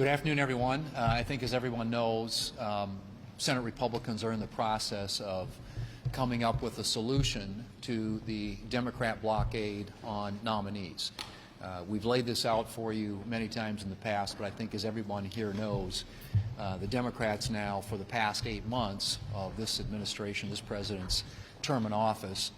Good afternoon, everyone. I think, as everyone knows, Senate Republicans are in the process of coming up with a solution to the Democrat blockade on nominees. We've laid this out for you many times in the past, but I think, as everyone here knows, the Democrats now, for the past 8 months of this administration, this president's term in office,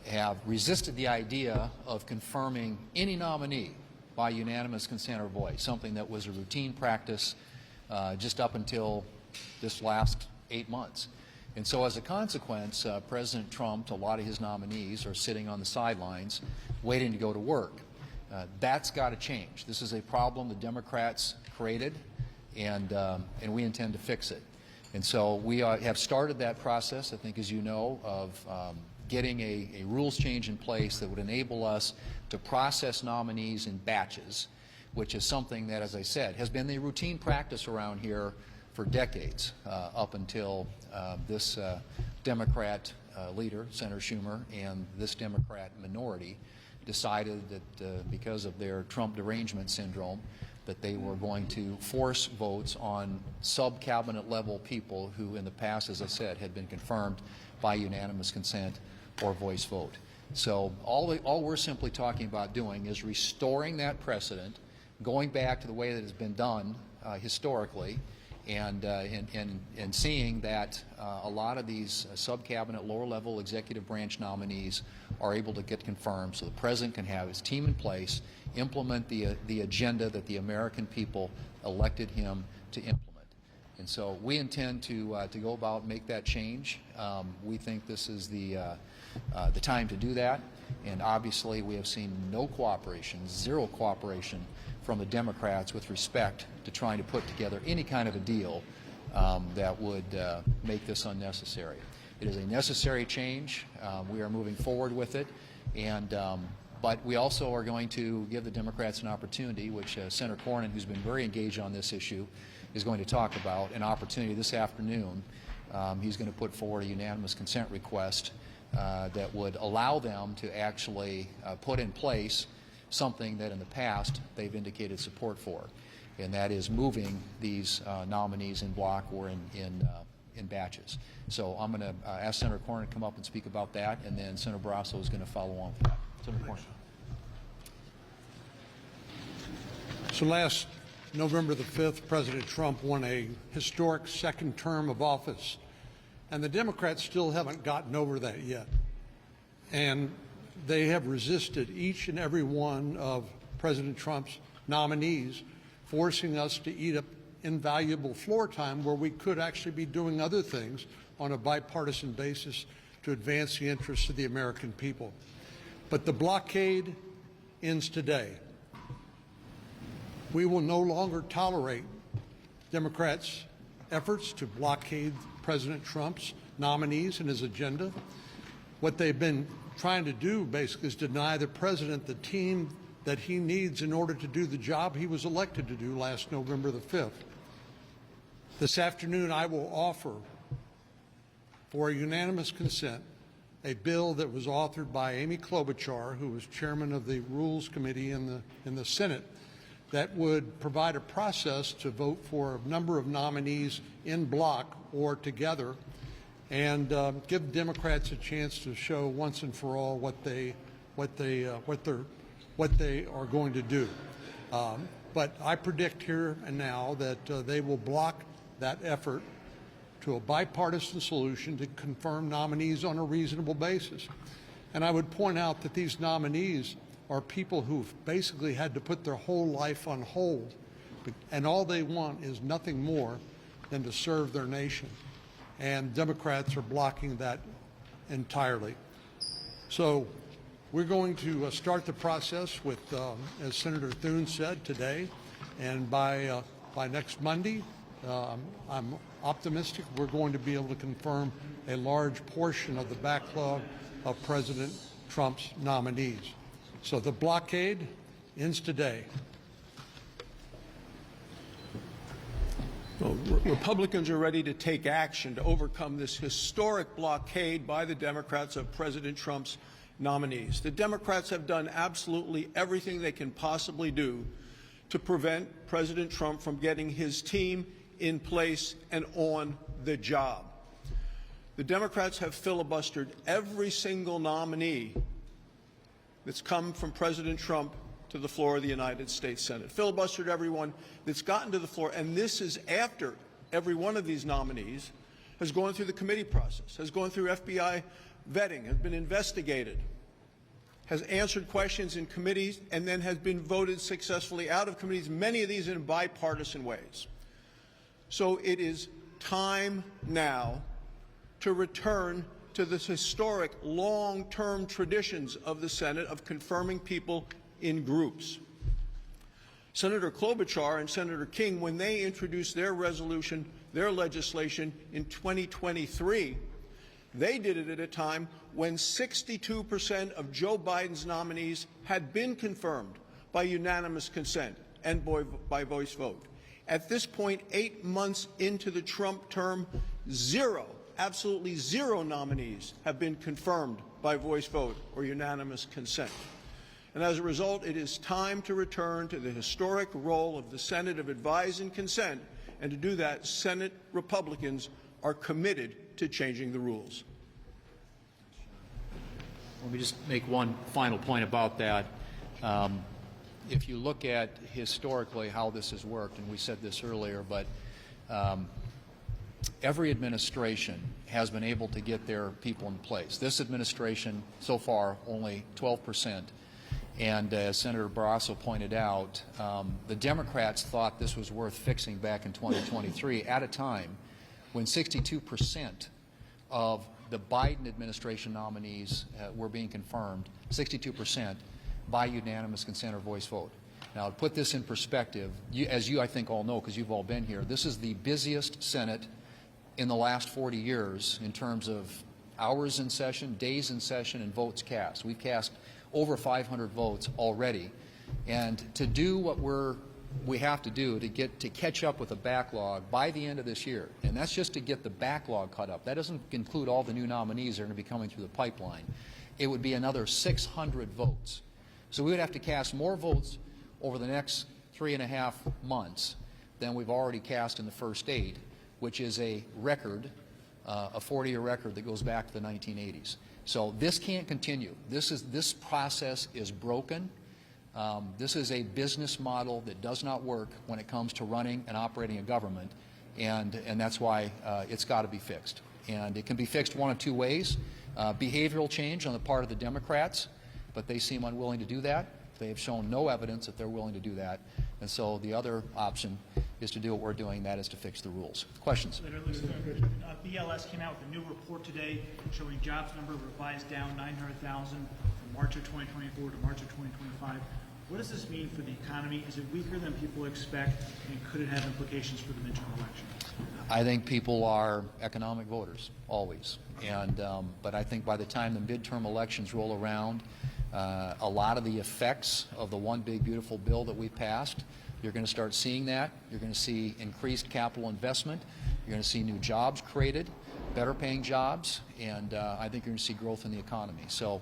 have resisted the idea of confirming any nominee by unanimous consent or voice, something that was a routine practice just up until this last 8 months. And so as a consequence, President Trump, a lot of his nominees are sitting on the sidelines waiting to go to work. That's got to change. This is a problem the Democrats created, and we intend to fix it. And so we have started that process, I think, as you know, of getting a rules change in place that would enable us to process nominees in batches, which is something that, as I said, has been the routine practice around here for decades, up until this Democrat leader, Senator Schumer, and this Democrat minority decided that because of their Trump derangement syndrome, that they were going to force votes on sub-cabinet level people who in the past, as I said, had been confirmed by unanimous consent or voice vote. So all we're simply talking about doing is restoring that precedent, going back to the way that it's been done historically, and seeing that a lot of these sub-cabinet, lower-level executive branch nominees are able to get confirmed, so the president can have his team in place, implement the agenda that the American people elected him to implement. And so we intend to go about make that change. We think this is the time to do that, and obviously we have seen no cooperation, zero cooperation from the Democrats with respect to trying to put together any kind of a deal that would make this unnecessary. It is a necessary change. We are moving forward with it, and but we also are going to give the Democrats an opportunity, which Senator Cornyn, who's been very engaged on this issue, is going to talk about, an opportunity this afternoon. He's going to put forward a unanimous consent request that would allow them to actually put in place something that in the past they've indicated support for, and that is moving these nominees in block or in batches. So I'm going to ask Senator Cornyn to come up and speak about that, and then Senator Barrasso is going to follow on with that. Senator Cornyn. So last November the 5th, President Trump won a historic second term of office, and the Democrats still haven't gotten over that yet. And they have resisted each and every one of President Trump's nominees, forcing us to eat up invaluable floor time where we could actually be doing other things on a bipartisan basis to advance the interests of the American people. But the blockade ends today. We will no longer tolerate Democrats' efforts to blockade President Trump's nominees and his agenda. What they've been trying to do basically is deny the president the team that he needs in order to do the job he was elected to do last November the 5th. This afternoon I will offer for a unanimous consent a bill that was authored by Amy Klobuchar, who was chairman of the Rules Committee in the Senate, that would provide a process to vote for a number of nominees in block or together, and give Democrats a chance to show once and for all what they are going to do. But I predict here and now that they will block that effort to a bipartisan solution to confirm nominees on a reasonable basis. And I would point out that these nominees are people who've basically had to put their whole life on hold, and all they want is nothing more than to serve their nation. And Democrats are blocking that entirely. So we're going to start the process with, as Senator Thune said today, and by next Monday, I'm optimistic we're going to be able to confirm a large portion of the backlog of President Trump's nominees. So the blockade ends today. Well, Republicans are ready to take action to overcome this historic blockade by the Democrats of President Trump's nominees. The Democrats have done absolutely everything they can possibly do to prevent President Trump from getting his team in place and on the job. The Democrats have filibustered every single nominee that's come from President Trump to the floor of the United States Senate. Filibustered everyone that's gotten to the floor, and this is after every one of these nominees has gone through the committee process, has gone through FBI vetting, has been investigated, has answered questions in committees, and then has been voted successfully out of committees, many of these in bipartisan ways. So it is time now to return to this historic long-term traditions of the Senate of confirming people in groups. Senator Klobuchar and Senator King, when they introduced their resolution, their legislation in 2023, they did it at a time when 62% of Joe Biden's nominees had been confirmed by unanimous consent and by voice vote. At this point, 8 months into the Trump term, absolutely zero nominees have been confirmed by voice vote or unanimous consent. And as a result, it is time to return to the historic role of the Senate of advise and consent, and to do that, Senate Republicans are committed to changing the rules. Let me just make one final point about that. If you look at historically how this has worked, and we said this earlier, but every administration has been able to get their people in place. This administration, so far, only 12%. And as Senator Barrasso pointed out, the Democrats thought this was worth fixing back in 2023 at a time when 62% of the Biden administration nominees were being confirmed, 62% by unanimous consent or voice vote. Now, to put this in perspective, as you I think all know because you've all been here, this is the busiest Senate in the last 40 years in terms of hours in session, days in session, and votes cast. We've cast over 500 votes already, and to do what we have to do to catch up with the backlog by the end of this year, and that's just to get the backlog caught up. That doesn't include all the new nominees that are going to be coming through the pipeline. It would be another 600 votes. So we would have to cast more votes over the next 3.5 months than we've already cast in the first 8, which is a record, a 40-year record that goes back to the 1980s. So this can't continue. This process is broken. This is a business model that does not work when it comes to running and operating a government, and that's why it's got to be fixed. And it can be fixed one of two ways. Behavioral change on the part of the Democrats, but they seem unwilling to do that. They have shown no evidence that they're willing to do that. And so the other option is to do what we're doing, that is to fix the rules. Questions? BLS came out with a new report today showing jobs number revised down 900,000 from March of 2024 to March of 2025. What does this mean for the economy? Is it weaker than people expect, and could it have implications for the midterm election? I think people are economic voters, always. And but I think by the time the midterm elections roll around, a lot of the effects of the one big beautiful bill that we passed, you're going to start seeing that. You're going to see increased capital investment. You're going to see new jobs created, better paying jobs, and I think you're going to see growth in the economy. So,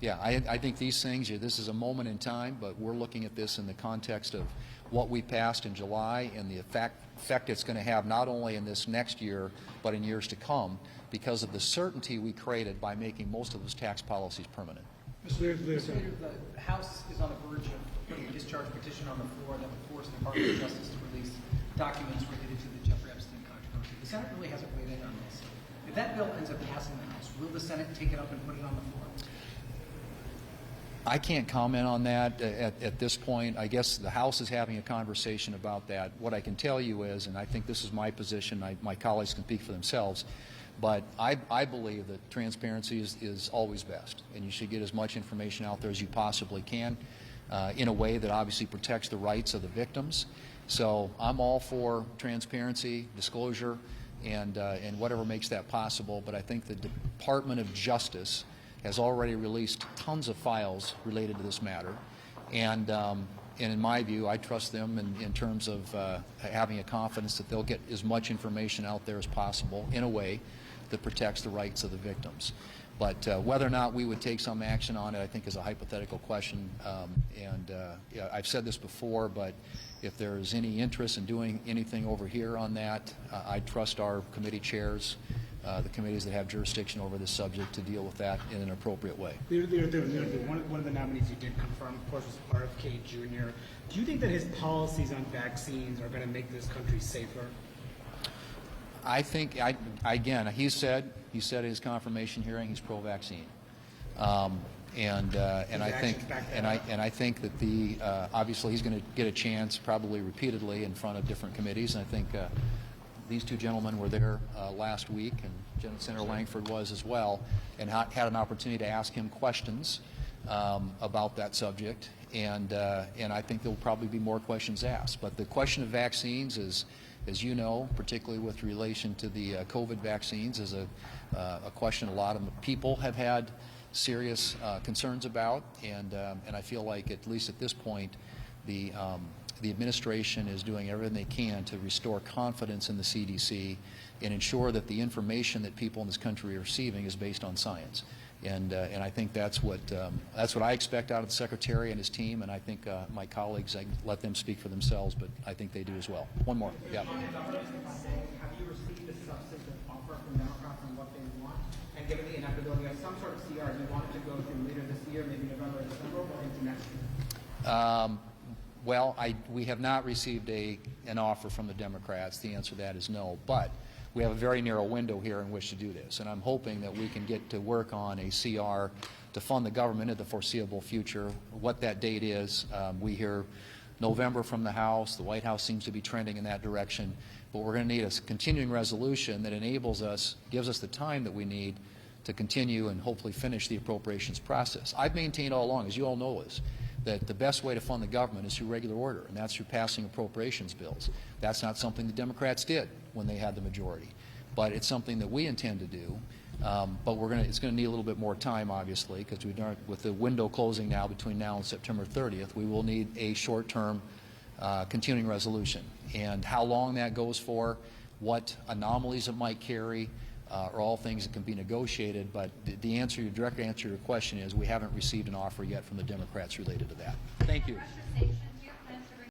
yeah, I think these things, this is a moment in time, but we're looking at this in the context of what we passed in July and the effect it's going to have not only in this next year, but in years to come, because of the certainty we created by making most of those tax policies permanent. Senator, the House is on the verge of putting a discharge petition on the floor that would force the Department of Justice to release documents related to the Jeffrey Epstein controversy. The Senate really hasn't weighed in on this. If that bill ends up passing the House, will the Senate take it up and put it on the floor? I can't comment on that at this point. I guess the House is having a conversation about that. What I can tell you is, and I think this is my position, my colleagues can speak for themselves, but I believe that transparency is always best, and you should get as much information out there as you possibly can in a way that obviously protects the rights of the victims. So I'm all for transparency, disclosure, and whatever makes that possible, but I think the Department of Justice has already released tons of files related to this matter, and in my view, I trust them in terms of having a confidence that they'll get as much information out there as possible in a way that protects the rights of the victims. But whether or not we would take some action on it, I think, is a hypothetical question. Yeah, I've said this before, but if there's any interest in doing anything over here on that, I trust our committee chairs, the committees that have jurisdiction over this subject, to deal with that in an appropriate way. One of the nominees you did confirm, of course, was RFK Jr. Do you think that his policies on vaccines are going to make this country safer? I think, again, he said at his confirmation hearing he's pro-vaccine, and I think that obviously he's going to get a chance, probably repeatedly, in front of different committees. And I think these two gentlemen were there last week, and Senator Langford was as well, and had an opportunity to ask him questions about that subject. And I think there will probably be more questions asked. But the question of vaccines is, as you know, particularly with relation to the COVID vaccines, is a question a lot of people have had serious concerns about, and I feel like, at least at this point, the administration is doing everything they can to restore confidence in the CDC and ensure that the information that people in this country are receiving is based on science. And I think that's what I expect out of the Secretary and his team, and I think my colleagues, I let them speak for themselves, but I think they do as well. One more. Yeah. Have you received a substantive offer from Democrats on what they want? And given the inevitability of some sort of CR, do you want it to go through later this year, maybe November or December, or into next year? Well, we have not received an offer from the Democrats. The answer to that is no. But we have a very narrow window here in which to do this, and I'm hoping that we can get to work on a CR to fund the government in the foreseeable future. What that date is, we hear November from the House. The White House seems to be trending in that direction. But we're going to need a continuing resolution that enables us, gives us the time that we need to continue and hopefully finish the appropriations process. I've maintained all along, as you all know this, that the best way to fund the government is through regular order, and that's through passing appropriations bills. That's not something the Democrats did when they had the majority, but it's something that we intend to do. But it's going to need a little bit more time, obviously, because with the window closing now between now and September 30th, we will need a short-term continuing resolution. And how long that goes for, what anomalies it might carry, are all things that can be negotiated, but the direct answer to your question is we haven't received an offer yet from the Democrats related to that. Thank you.